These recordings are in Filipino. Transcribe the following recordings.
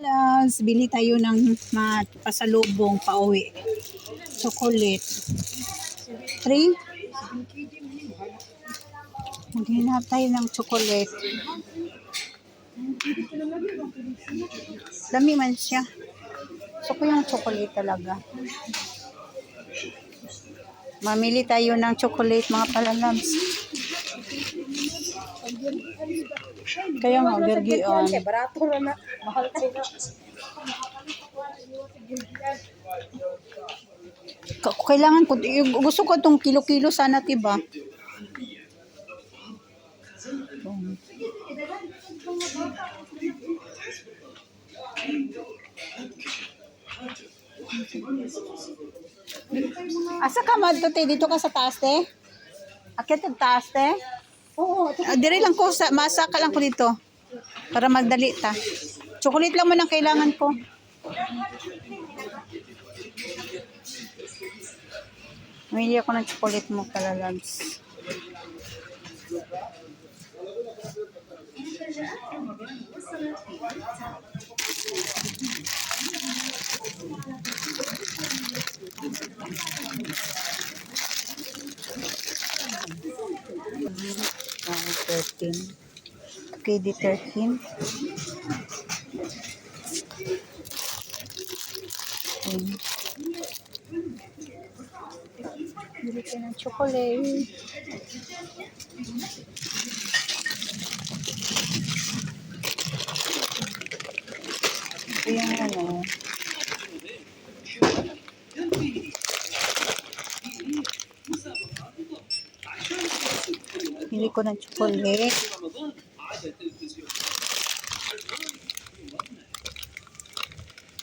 Plus, bili tayo ng pasalubong pauwi. Chocolate. 3? Maghinap tayo ng chocolate. Dami man siya. So ko yung chocolate talaga. Mamili tayo ng chocolate mga palalabs. Kaya nga, Bergion. Barato na. Mahal sila. Kailangan ko, gusto ko itong kilo-kilo sana, diba? Asa ka madto, dito ka sa taas, te? Akit ang taas, te? Oo. Dire lang ko, masaka lang ko dito. Para magdali ta. Chocolate lang mo ang kailangan ko. Mamili ako ng chocolate mo, palalabs. Okay, di 13. Bili ka ng chocolate. Ito yung ano. Bili ko ng chocolate.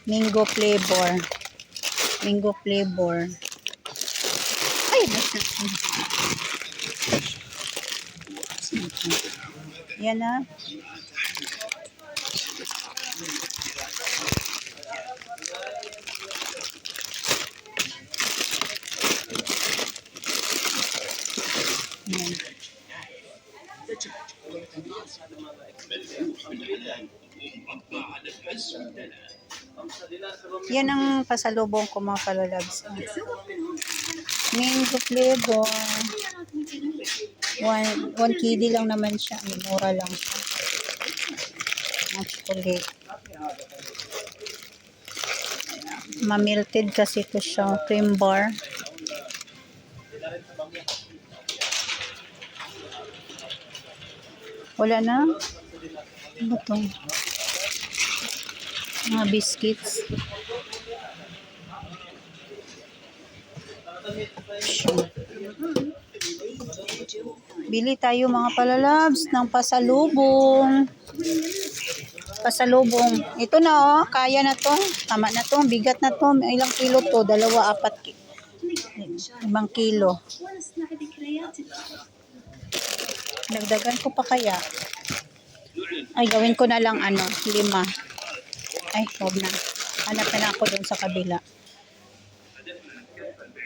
Mango flavor. Mango flavor. Ay, yan na. Yan. Yan ang pasalubong ko mga palalabs. Mango flavor. 1 KD lang naman siya. Mura lang siya. Ang chocolate. Mamilted kasi ito siya. Cream bar. Wala na. Ano ito? Mga biscuits. Bili tayo mga palalabs ng pasalubong. Pasalubong. Ito na oh, kaya na to. Tama na to, bigat na to. Ilang kilo to? 2, 4. 5 kilo. Nagdagan ko pa kaya. Ay, gawin ko na lang 5. Ay, huwag na. Hanap na ako dun sa kabila.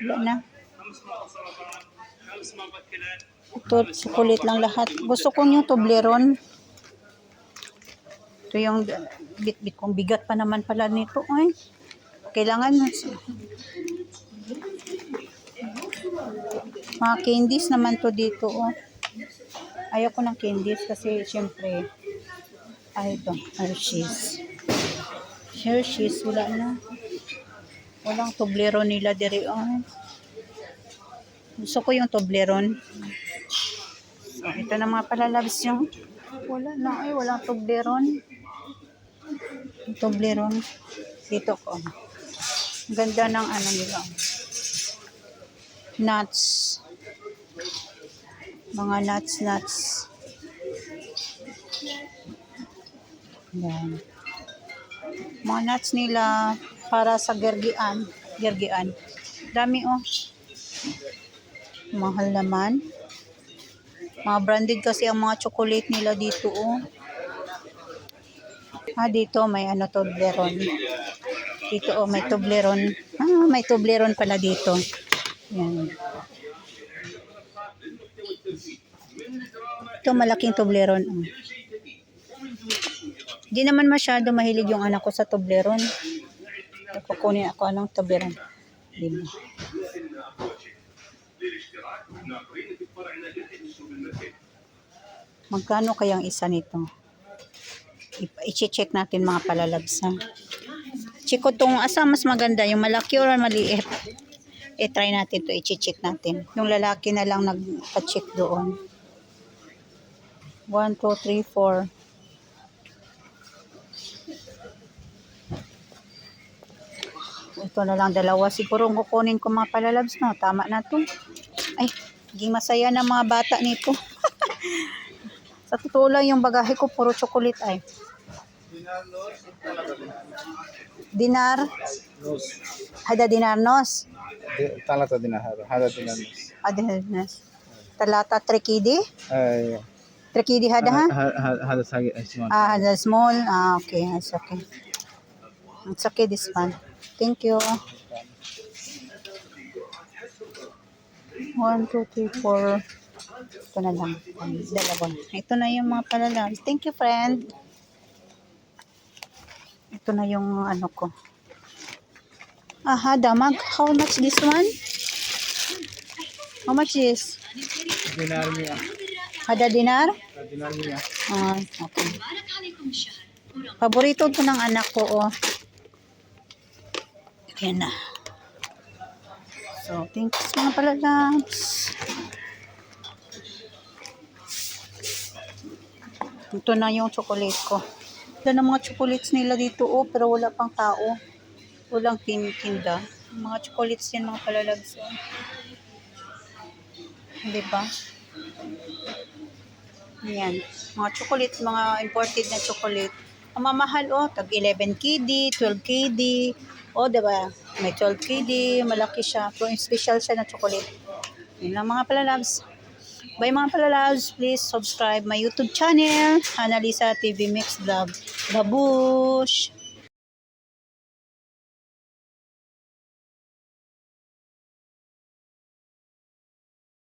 Wala na. Ito, chocolate lang lahat. Gusto ko yung Toblerone. Ito yung bit-bit kong bigat pa naman pala nito. Ay, kailangan mga candies naman to dito. Oh. Ayaw ko ng candies kasi syempre ito, Hershey's. Hershey's, wala na. Walang Toblerone nila diri. Oh. Gusto ko yung Toblerone. So, ito na mga palalabs yung wala na. Ay, walang Toblerone. Toblerone. Dito ko. Ganda ng ano nila. Nuts. Mga nuts. Yan. Mga nuts nila para sa gergian. Dami oh. Mahal naman. Mga branded kasi ang mga chocolate nila dito oh. Dito may Toblerone. Dito oh, may Toblerone. May Toblerone pala dito. Yan. Ito malaking Toblerone. Di naman masyado mahilig yung anak ko sa Toblerone. Kukunin ako anong Toblerone. Diba? Magkano kayang isa nito? I-check natin mga palalabs ha. Chiko tong asa mas maganda, yung malaki or maliit. I-try natin to, i-check natin. Yung lalaki na lang nagpa-check doon. 1, 2, 3, 4. Ito na lang dalawa. Siguro kukunin ko mga palalabs no. Tama na to. Ay, naging masaya na mga bata nito. Sa totoo lang yung bagahe ko puro chocolate ay. Dinar? Hada dinar nos? Talata dinar hada dinar Hada dinar nos. Talata trekidi? ay Trekidi hada ha? hada sagi small Hada small. Okay. It's okay. It's okay this one. Thank you. 1, 2, 3, 4. Ito na lang. Dalawa. Ito na yung mga palalabs. Thank you, friend. Ito na yung ano ko. Damag. How much this one? How much this? dinar niya Hada dinar? dinar niya Okay. Paborito to ng anak ko, oh. Yan na. So, thank you sa mga palalabs. Ito na yung chocolate ko. Ito na mga chocolates nila dito, oh, pero wala pang tao. Walang tinda. Mga chocolates yan, mga palalabs. Oh. Diba? Yan. Mga chocolate, mga imported na chocolate. Ang mamahal, oh, tag 11 KD, 12 KD. Oh, diba? May 12 KD, malaki siya. Pero special siya na chocolate. Yun lang mga palalabs. Bye mga palalabs, please subscribe my YouTube channel, Annalisa TV Mix Vlog. Babush!